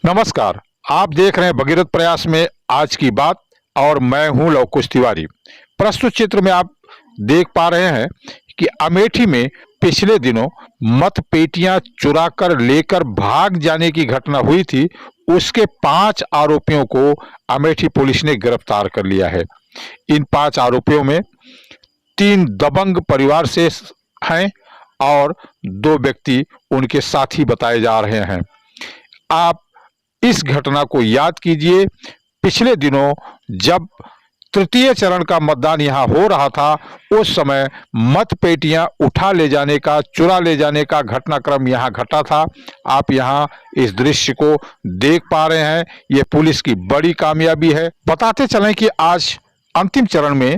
नमस्कार। आप देख रहे हैं भगीरथ प्रयास में आज की बात और मैं हूं लव कुश तिवारी। प्रस्तुत चित्र में आप देख पा रहे हैं कि अमेठी में पिछले दिनों मत पेटियां चुराकर लेकर भाग जाने की घटना हुई थी। उसके 5 आरोपियों को अमेठी पुलिस ने गिरफ्तार कर लिया है। इन 5 आरोपियों में 3 दबंग परिवार से हैं और 2 व्यक्ति उनके साथी बताए जा रहे हैं। आप इस घटना को याद कीजिए। पिछले दिनों जब तृतीय चरण का मतदान यहां हो रहा था, उस समय मत पेटियां उठा ले जाने का, चुरा ले जाने का घटनाक्रम यहां घटा था। आप यहां इस दृश्य को देख पा रहे हैं। यह पुलिस की बड़ी कामयाबी है। बताते चलें कि आज अंतिम चरण में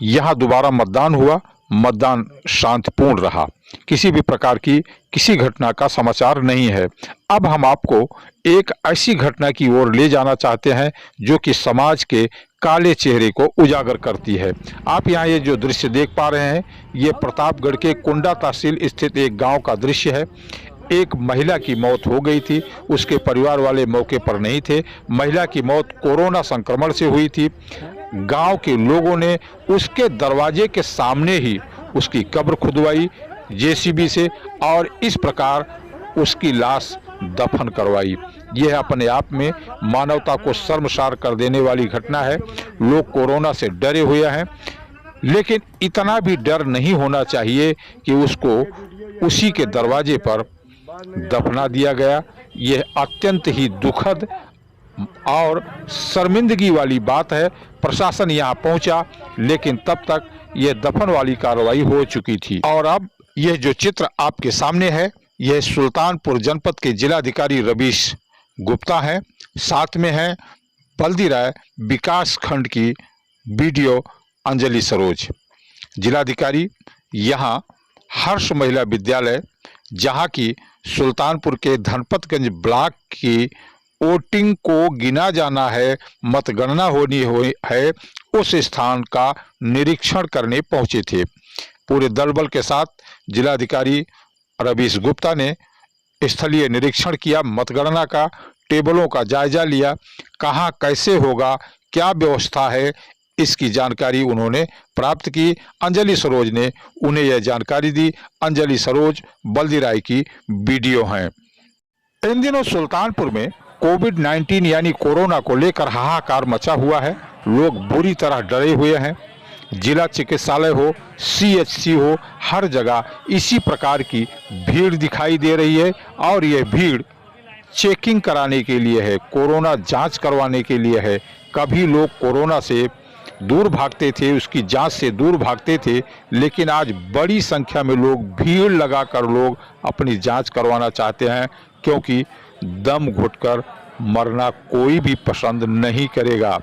यहां दोबारा मतदान हुआ। मतदान शांतिपूर्ण रहा। किसी भी प्रकार की किसी घटना का समाचार नहीं है। अब हम आपको एक ऐसी घटना की ओर ले जाना चाहते हैं जो कि समाज के काले चेहरे को उजागर करती है। आप यहाँ ये जो दृश्य देख पा रहे हैं, ये प्रतापगढ़ के कुंडा तहसील स्थित एक गांव का दृश्य है। एक महिला की मौत हो गई थी। उसके परिवार वाले मौके पर नहीं थे। महिला की मौत कोरोना संक्रमण से हुई थी। गांव के लोगों ने उसके दरवाजे के सामने ही उसकी कब्र खुदवाई जेसीबी से और इस प्रकार उसकी लाश दफन करवाई। यह अपने आप में मानवता को शर्मसार कर देने वाली घटना है। लोग कोरोना से डरे हुए हैं, लेकिन इतना भी डर नहीं होना चाहिए कि उसको उसी के दरवाजे पर दफना दिया गया। यह अत्यंत ही दुखद और शर्मिंदगी वाली बात है। प्रशासन यहाँ पहुंचा, लेकिन तब तक यह दफन वाली कार्रवाई हो चुकी थी। और अब यह जो चित्र आपके सामने है, यह सुल्तानपुर जनपद के जिलाधिकारी रवीश गुप्ता हैं। साथ में हैं बल्दी राय विकास खंड की बीडीओ अंजलि सरोज। जिलाधिकारी यहाँ हर्ष महिला विद्यालय, जहाँ की सुल्तानपुर के धनपतगंज ब्लॉक की वोटिंग को गिना जाना है, मतगणना होनी है, उस स्थान का निरीक्षण करने पहुंचे थे। पूरे दल बल के साथ जिलाधिकारी रवीश गुप्ता ने स्थलीय निरीक्षण किया, मतगणना का, टेबलों का जायजा लिया, कहाँ कैसे होगा, क्या व्यवस्था है, इसकी जानकारी उन्होंने प्राप्त की। अंजलि सरोज ने उन्हें यह जानकारी दी। अंजलि सरोज बल्दी राय की बीडीओ हैं। इन दिनों सुल्तानपुर में कोविड-19 यानी कोरोना को लेकर हाहाकार मचा हुआ है। लोग बुरी तरह डरे हुए हैं। जिला चिकित्सालय हो, सीएचसी हो, हर जगह इसी प्रकार की भीड़ दिखाई दे रही है। और यह भीड़ चेकिंग कराने के लिए है, कोरोना जांच करवाने के लिए है। कभी लोग कोरोना से दूर भागते थे, उसकी जांच से दूर भागते थे, लेकिन आज बड़ी संख्या में लोग भीड़ लगाकर लोग अपनी जांच करवाना चाहते हैं, क्योंकि दम घुटकर मरना कोई भी पसंद नहीं करेगा।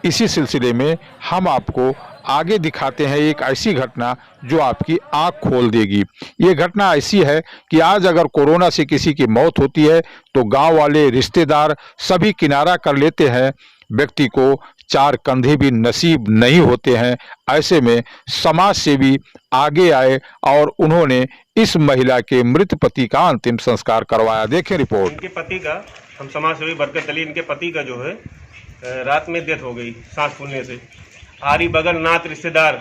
इसी सिलसिले में हम आपको आगे दिखाते हैं एक ऐसी घटना जो आपकी आंख खोल देगी। ये घटना ऐसी है कि आज अगर कोरोना से किसी की मौत होती है तो गांव वाले, रिश्तेदार सभी किनारा कर लेते हैं। व्यक्ति को 4 कंधे भी नसीब नहीं होते हैं। ऐसे में समाज सेवी आगे आए और उन्होंने इस महिला के मृत पति का अंतिम संस्कार करवाया। देखें रिपोर्ट। इनके पति का, हम समाज सेवी बरकत अली, इनके पति का जो है रात में डेथ हो गई सांस फूलने से। आरी बगल नात रिश्तेदार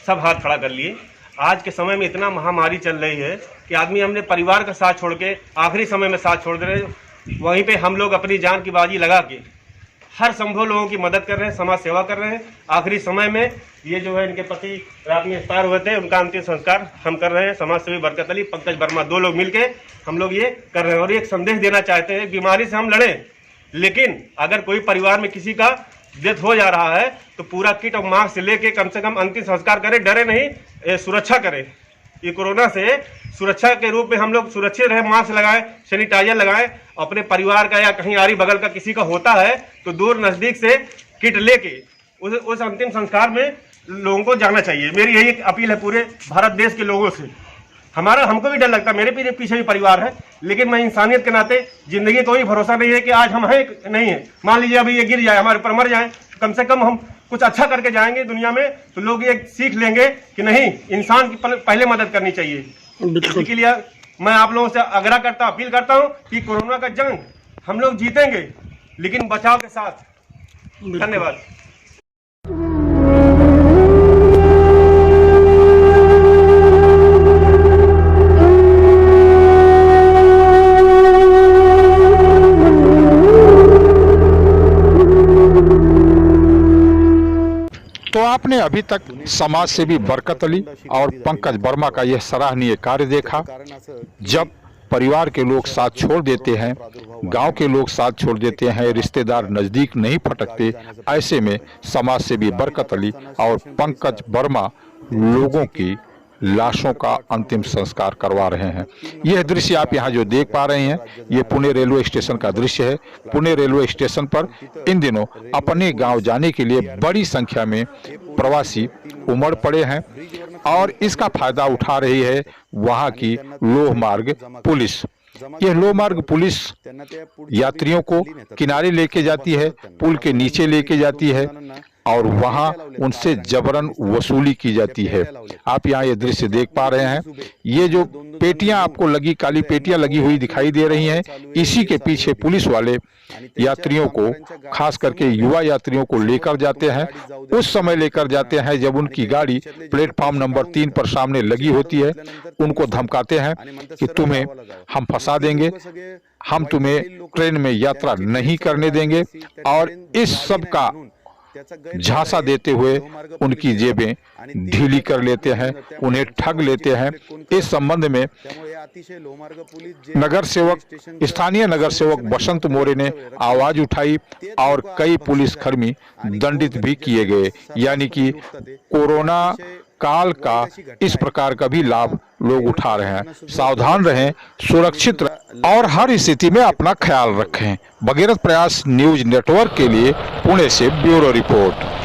सब हाथ खड़ा कर लिए। आज के समय में इतना महामारी चल रही है कि आदमी हमने परिवार का साथ छोड़ के आखिरी समय में साथ छोड़ दे रहे हैं। वहीं पे हम लोग अपनी जान की बाजी लगा के हर संभव लोगों की मदद कर रहे हैं, समाज सेवा कर रहे हैं। आखिरी समय में ये जो है इनके पति रात में एक्सपायर हुए थे, उनका अंतिम संस्कार हम कर रहे हैं। समाज सेवी बरकत अली, पंकज वर्मा, 2 लोग मिलके हम लोग ये कर रहे हैं। और एक संदेश देना चाहते हैं, बीमारी से हम लड़ें, लेकिन अगर कोई परिवार में किसी का डेथ हो जा रहा है तो पूरा किट और मास्क से लेके कम से कम अंतिम संस्कार करें। डरे नहीं, सुरक्षा करें। ये कोरोना से सुरक्षा के रूप में हम लोग सुरक्षित रहे, मास्क लगाएं, सैनिटाइजर लगाएं। अपने परिवार का या कहीं आरी बगल का किसी का होता है तो दूर नजदीक से किट लेके उस अंतिम संस्कार में लोगों को जाना चाहिए। मेरी यही अपील है पूरे भारत देश के लोगों से। हमको भी डर लगता है, मेरे पीछे भी परिवार है, लेकिन मैं इंसानियत के नाते, जिंदगी कोई भरोसा नहीं है कि आज हम हैं नहीं है। मान लीजिए अभी ये गिर जाए, हमारे ऊपर मर जाए, कम से कम हम कुछ अच्छा करके जाएंगे दुनिया में, तो लोग ये सीख लेंगे कि नहीं, इंसान की पहले मदद करनी चाहिए। इसके लिए मैं आप लोगों से आग्रह करता, अपील करता हूँ कि कोरोना का जंग हम लोग जीतेंगे, लेकिन बचाव के साथ। धन्यवाद। तो आपने अभी तक समाज सेवी बरकत अली और पंकज वर्मा का यह सराहनीय कार्य देखा। जब परिवार के लोग साथ छोड़ देते हैं, गांव के लोग साथ छोड़ देते हैं, रिश्तेदार नजदीक नहीं फटकते, ऐसे में समाज सेवी बरकत अली और पंकज वर्मा लोगों की लाशों का अंतिम संस्कार करवा रहे हैं। यह दृश्य आप यहाँ जो देख पा रहे हैं, ये पुणे रेलवे स्टेशन का दृश्य है। पुणे रेलवे स्टेशन पर इन दिनों अपने गांव जाने के लिए बड़ी संख्या में प्रवासी उमड़ पड़े हैं और इसका फायदा उठा रही है वहां की लोह मार्ग पुलिस। यह लोह मार्ग पुलिस यात्रियों को किनारे लेके जाती है, पुल के नीचे लेके जाती है और वहां उनसे जबरन वसूली की जाती है। आप यहाँ ये दृश्य देख पा रहे हैं। ये जो पेटियां आपको लगी, काली पेटियां लगी हुई दिखाई दे रही हैं, इसी के पीछे पुलिस वाले यात्रियों को, खास करके युवा यात्रियों को लेकर जाते हैं। उस समय लेकर जाते हैं जब उनकी गाड़ी प्लेटफॉर्म नंबर 3 पर सामने लगी होती है। उनको धमकाते हैं कि तुम्हें हम फंसा देंगे, हम तुम्हें ट्रेन में यात्रा नहीं करने देंगे, और इस सब का झांसा देते हुए उनकी जेबें ढीली कर लेते हैं, उन्हें ठग लेते हैं। इस संबंध में नगर सेवक, स्थानीय नगर सेवक बसंत मोरे ने आवाज उठाई और कई पुलिसकर्मी दंडित भी किए गए। यानी कि कोरोना काल का इस प्रकार का भी लाभ लोग उठा रहे हैं। सावधान रहें, सुरक्षित रहें और हर स्थिति में अपना ख्याल रखें। भगीरथ प्रयास न्यूज नेटवर्क के लिए पुणे से ब्यूरो रिपोर्ट।